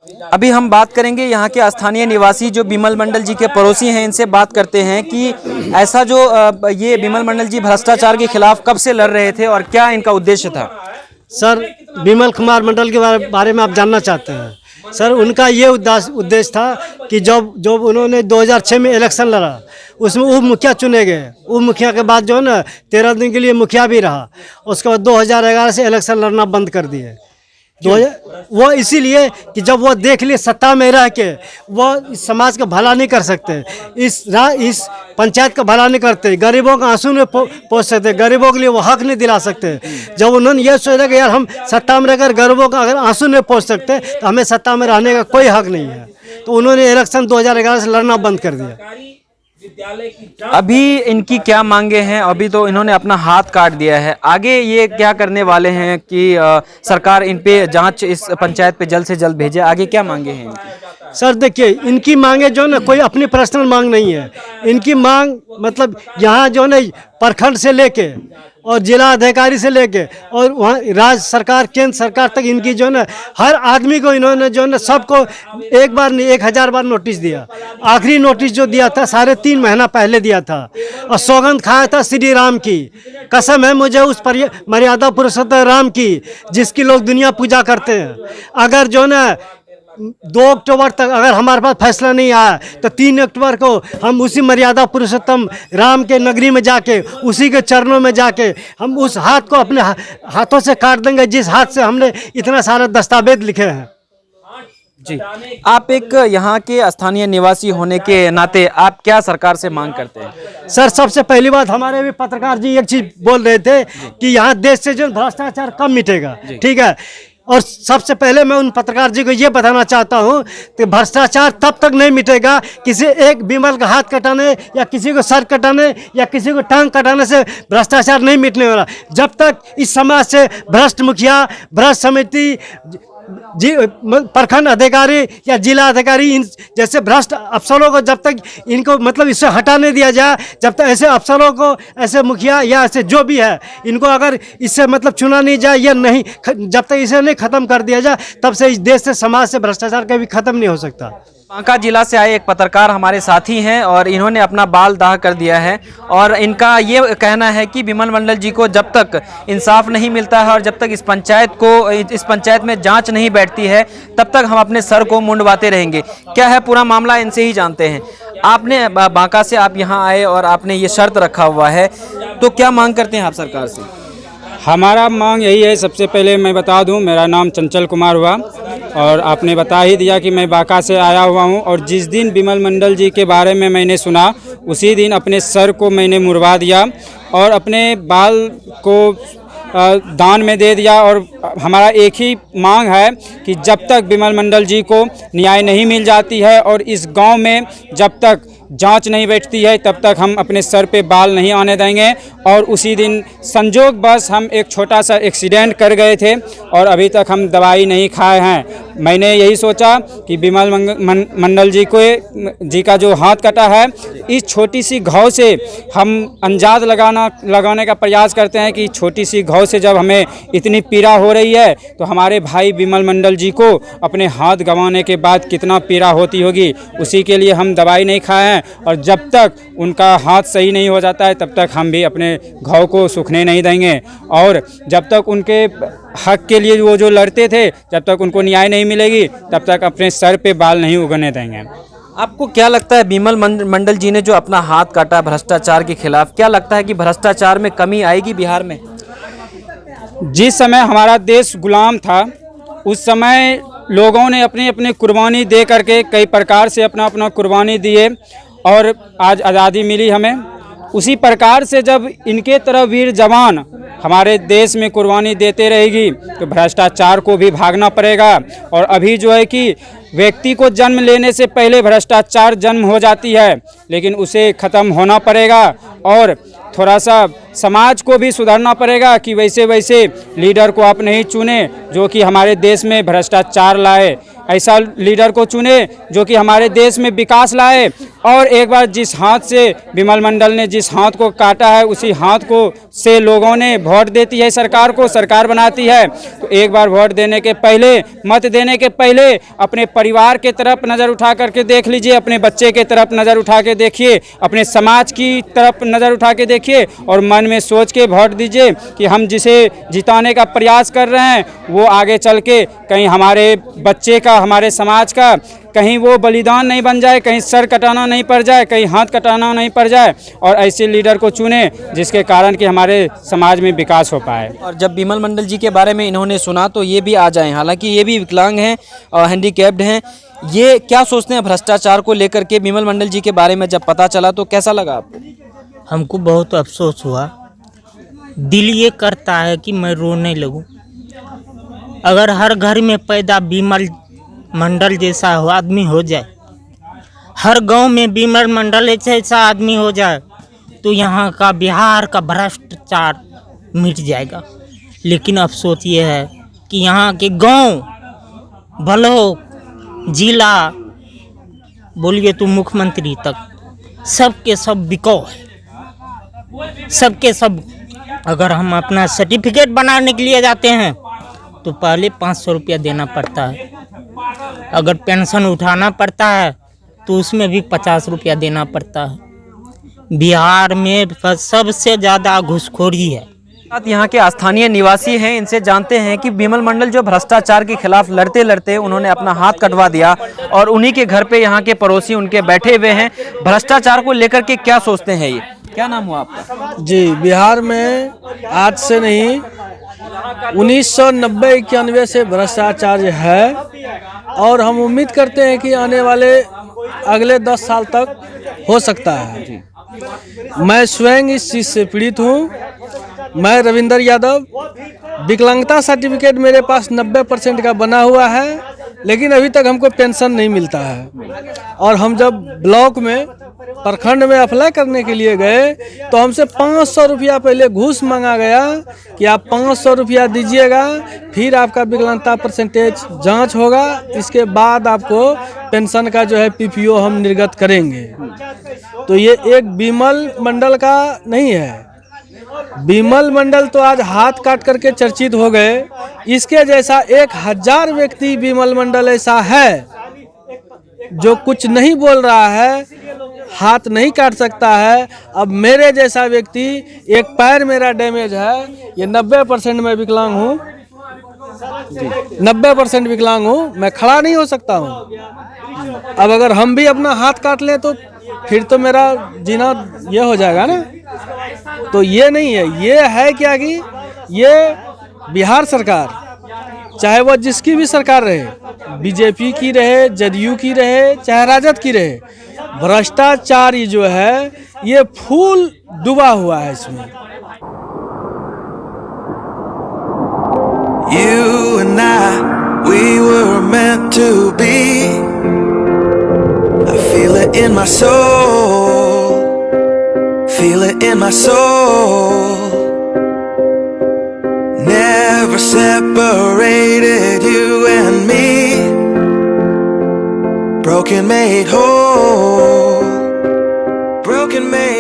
अभी हम बात करेंगे यहाँ के स्थानीय निवासी जो बिमल मंडल जी के पड़ोसी हैं, इनसे बात करते हैं कि ऐसा जो ये बिमल मंडल जी भ्रष्टाचार के खिलाफ कब से लड़ रहे थे और क्या इनका उद्देश्य था। सर, बिमल कुमार मंडल के बारे में आप जानना चाहते हैं। सर, उनका ये उद्देश्य था कि जब उन्होंने 2006 में इलेक्शन लड़ा, उसमें उप मुखिया चुने गए। उप मुखिया के बाद जो है ना 13 दिन के लिए मुखिया भी रहा। उसके बाद 2011 से इलेक्शन लड़ना बंद कर दिए। वो इसीलिए कि जब वो देख लिए सत्ता में रह के वो इस समाज का भला नहीं कर सकते, इस पंचायत का भला नहीं करते, गरीबों का आंसू नहीं पहुँच सकते, गरीबों के लिए वो हक नहीं दिला सकते। जब उन्होंने ये सोचा कि यार हम सत्ता में रहकर गरीबों का अगर आंसू नहीं पहुँच सकते तो हमें सत्ता में रहने का कोई हक नहीं है, तो उन्होंने इलेक्शन 2011 से लड़ना बंद कर दिया। अभी इनकी क्या मांगे हैं? अभी तो इन्होंने अपना हाथ काट दिया है, आगे ये क्या करने वाले हैं कि सरकार इन पे जांच इस पंचायत पे जल्द से जल्द भेजे? आगे क्या मांगे हैं इनकी? सर देखिए, इनकी मांगे जो ना कोई अपनी पर्सनल मांग नहीं है। इनकी मांग मतलब यहाँ जो ना प्रखंड से लेके और जिला अधिकारी से लेके और वहाँ राज्य सरकार, केंद्र सरकार तक इनकी जो ना हर आदमी को इन्होंने जो ना सबको एक बार नहीं 1000 बार नोटिस दिया। आखिरी नोटिस जो दिया था 3.5 महीना पहले दिया था और सौगंध खाया था श्री राम की। कसम है मुझे उस मर्यादा पुरुषोत्तम राम की जिसकी लोग दुनिया पूजा करते हैं। अगर जो ना 2 अक्टूबर तक अगर हमारे पास फैसला नहीं आया तो 3 अक्टूबर को हम उसी मर्यादा पुरुषोत्तम राम के नगरी में जाके उसी के चरणों में जाके हम उस हाथ को अपने हाथों से काट देंगे जिस हाथ से हमने इतना सारे दस्तावेज लिखे हैं। जी, आप एक यहाँ के स्थानीय निवासी होने के नाते आप क्या सरकार से मांग करते हैं? सर, सबसे पहली बात, हमारे भी पत्रकार जी एक चीज बोल रहे थे कि यहाँ देश से जो भ्रष्टाचार कब मिटेगा। ठीक है, और सबसे पहले मैं उन पत्रकार जी को ये बताना चाहता हूँ कि भ्रष्टाचार तब तक नहीं मिटेगा किसी एक बिमल का हाथ कटाने या किसी को सर कटाने या किसी को टांग कटाने से भ्रष्टाचार नहीं मिटने वाला। जब तक इस समाज से भ्रष्ट मुखिया, भ्रष्ट समिति, प्रखंड अधिकारी या जिला अधिकारी, इन जैसे भ्रष्ट अफसरों को जब तक इनको मतलब इससे हटा नहीं दिया जाए, जब तक ऐसे अफसरों को, ऐसे मुखिया या ऐसे जो भी है, इनको अगर इससे मतलब चुना नहीं जाए या नहीं, जब तक इसे नहीं खत्म कर दिया जाए तब से इस देश से, समाज से भ्रष्टाचार कभी खत्म नहीं हो सकता। बांका जिला से आए एक पत्रकार हमारे साथी हैं और इन्होंने अपना बाल दाह कर दिया है और इनका ये कहना है कि बिमल मंडल जी को जब तक इंसाफ नहीं मिलता है और जब तक इस पंचायत में जांच नहीं बैठती है तब तक हम अपने सर को मुंडवाते रहेंगे। क्या है पूरा मामला, इनसे ही जानते हैं। आपने बांका से आप यहाँ आए और आपने ये शर्त रखा हुआ है, तो क्या मांग करते हैं आप सरकार से? हमारा मांग यही है, सबसे पहले मैं बता दूं, मेरा नाम चंचल कुमार हुआ और आपने बता ही दिया कि मैं बांका से आया हुआ हूं और जिस दिन बिमल मंडल जी के बारे में मैंने सुना उसी दिन अपने सर को मैंने मुड़वा दिया और अपने बाल को दान में दे दिया। और हमारा एक ही मांग है कि जब तक बिमल मंडल जी को न्याय नहीं मिल जाती है और इस गांव में जब तक जांच नहीं बैठती है तब तक हम अपने सर पे बाल नहीं आने देंगे। और उसी दिन संजोग बस हम एक छोटा सा एक्सीडेंट कर गए थे और अभी तक हम दवाई नहीं खाए हैं। मैंने यही सोचा कि बिमल मंडल जी का जो हाथ कटा है, इस छोटी सी घाव से हम अंदाज लगाने का प्रयास करते हैं कि छोटी सी घाव से जब हमें इतनी पीड़ा हो रही है तो हमारे भाई बिमल मंडल जी को अपने हाथ गंवाने के बाद कितना पीड़ा होती होगी। उसी के लिए हम दवाई नहीं खाए हैं और जब तक उनका हाथ सही नहीं हो जाता है तब तक हम भी अपने घाव को सूखने नहीं देंगे। और जब तक उनके हक के लिए वो जो लड़ते थे, जब तक उनको न्याय नहीं मिलेगी तब तक अपने सर पे बाल नहीं उगने देंगे। आपको क्या लगता है बिमल मंडल जी ने जो अपना हाथ काटा भ्रष्टाचार के खिलाफ, क्या लगता है कि भ्रष्टाचार में कमी आएगी बिहार में? जिस समय हमारा देश गुलाम था उस समय लोगों ने अपनी अपनी कुर्बानी दे करके कई प्रकार से अपना अपना कुर्बानी दिए और आज आज़ादी मिली हमें। उसी प्रकार से जब इनके तरह वीर जवान हमारे देश में कुर्बानी देते रहेगी तो भ्रष्टाचार को भी भागना पड़ेगा। और अभी जो है कि व्यक्ति को जन्म लेने से पहले भ्रष्टाचार जन्म हो जाती है, लेकिन उसे ख़त्म होना पड़ेगा और थोड़ा सा समाज को भी सुधारना पड़ेगा कि वैसे लीडर को आप नहीं चुने जो कि हमारे देश में भ्रष्टाचार लाए। ऐसा लीडर को चुने जो कि हमारे देश में विकास लाए। और एक बार जिस हाथ से विमल मंडल ने जिस हाथ को काटा है, उसी हाथ को से लोगों ने वोट देती है सरकार को, सरकार बनाती है। तो एक बार वोट देने के पहले, मत देने के पहले अपने परिवार के तरफ नज़र उठा करके देख लीजिए, अपने बच्चे के तरफ नज़र उठा के देखिए, अपने समाज की तरफ नज़र उठा के देखिए और मन में सोच के वोट दीजिए कि हम जिसे जिताने का प्रयास कर रहे हैं वो आगे चल के कहीं हमारे बच्चे का, हमारे समाज का कहीं वो बलिदान नहीं बन जाए, कहीं सर कटाना नहीं पड़ जाए, कहीं हाथ कटाना नहीं पड़ जाए। और ऐसे लीडर को चुने जिसके कारण कि हमारे समाज में विकास हो पाए। और जब बिमल मंडल जी के बारे में इन्होंने सुना तो ये भी आ जाए, हालांकि ये भी विकलांग हैं और हैंडीकैप्ड हैं। ये क्या सोचते हैं भ्रष्टाचार को लेकर के? बिमल मंडल जी के बारे में जब पता चला तो कैसा लगा आपको? हमको बहुत अफसोस हुआ। दिल ये करता है कि मैं रोने लगूं। अगर हर घर में पैदा बिमल मंडल जैसा आदमी हो जाए, हर गांव में बिमल मंडल जैसा आदमी हो जाए तो यहाँ का बिहार का भ्रष्टाचार मिट जाएगा। लेकिन अफसोस ये है कि यहाँ के गांव, ब्लॉक, जिला, बोलिए तो मुख्यमंत्री तक सबके सब बिकाऊ है। सबके सब अगर हम अपना सर्टिफिकेट बनाने के लिए जाते हैं तो पहले 500 रुपया देना पड़ता है। अगर पेंशन उठाना पड़ता है तो उसमें भी 50 रुपया देना पड़ता है। बिहार में सबसे ज़्यादा घूसखोरी है। यहाँ के स्थानीय निवासी हैं, इनसे जानते हैं कि बिमल मंडल जो भ्रष्टाचार के खिलाफ लड़ते लड़ते उन्होंने अपना हाथ कटवा दिया और उन्हीं के घर पे यहाँ के पड़ोसी उनके बैठे हुए हैं। भ्रष्टाचार को लेकर के क्या सोचते हैं ये? क्या नाम हुआ आपका? जी, बिहार में आज से नहीं 1990-91 से भ्रष्टाचार है और हम उम्मीद करते हैं कि आने वाले अगले 10 साल तक हो सकता है। मैं स्वयं इस चीज़ से पीड़ित हूँ। मैं रविंदर यादव, विकलांगता सर्टिफिकेट मेरे पास 90% का बना हुआ है, लेकिन अभी तक हमको पेंशन नहीं मिलता है। और हम जब ब्लॉक में, प्रखंड में अप्लाई करने के लिए गए तो हमसे 500 रुपया पहले घूस मांगा गया कि आप 500 रुपया दीजिएगा, फिर आपका विकलांगता परसेंटेज जांच होगा, इसके बाद आपको पेंशन का जो है पीपीओ हम निर्गत करेंगे। तो ये एक बिमल मंडल का नहीं है। बिमल मंडल तो आज हाथ काट करके चर्चित हो गए। इसके जैसा 1000 व्यक्ति बिमल मंडल ऐसा है जो कुछ नहीं बोल रहा है, हाथ नहीं काट सकता है। अब मेरे जैसा व्यक्ति, एक पैर मेरा डैमेज है, ये 90% मैं विकलांग हूँ, 90% विकलांग हूँ, मैं खड़ा नहीं हो सकता हूँ। अब अगर हम भी अपना हाथ काट लें तो फिर तो मेरा जीना ये हो जाएगा ना। तो ये नहीं है, ये है क्या कि ये बिहार सरकार, चाहे वो जिसकी भी सरकार रहे, बीजेपी की रहे, जदयू की रहे, चाहे राजद की रहे, भ्रष्टाचार ये जो है ये फूल डूबा हुआ है इसमें। You and I, we were meant to be. I feel it in my soul, feel it in my soul. Never separated, you and me. Broken made whole, broken made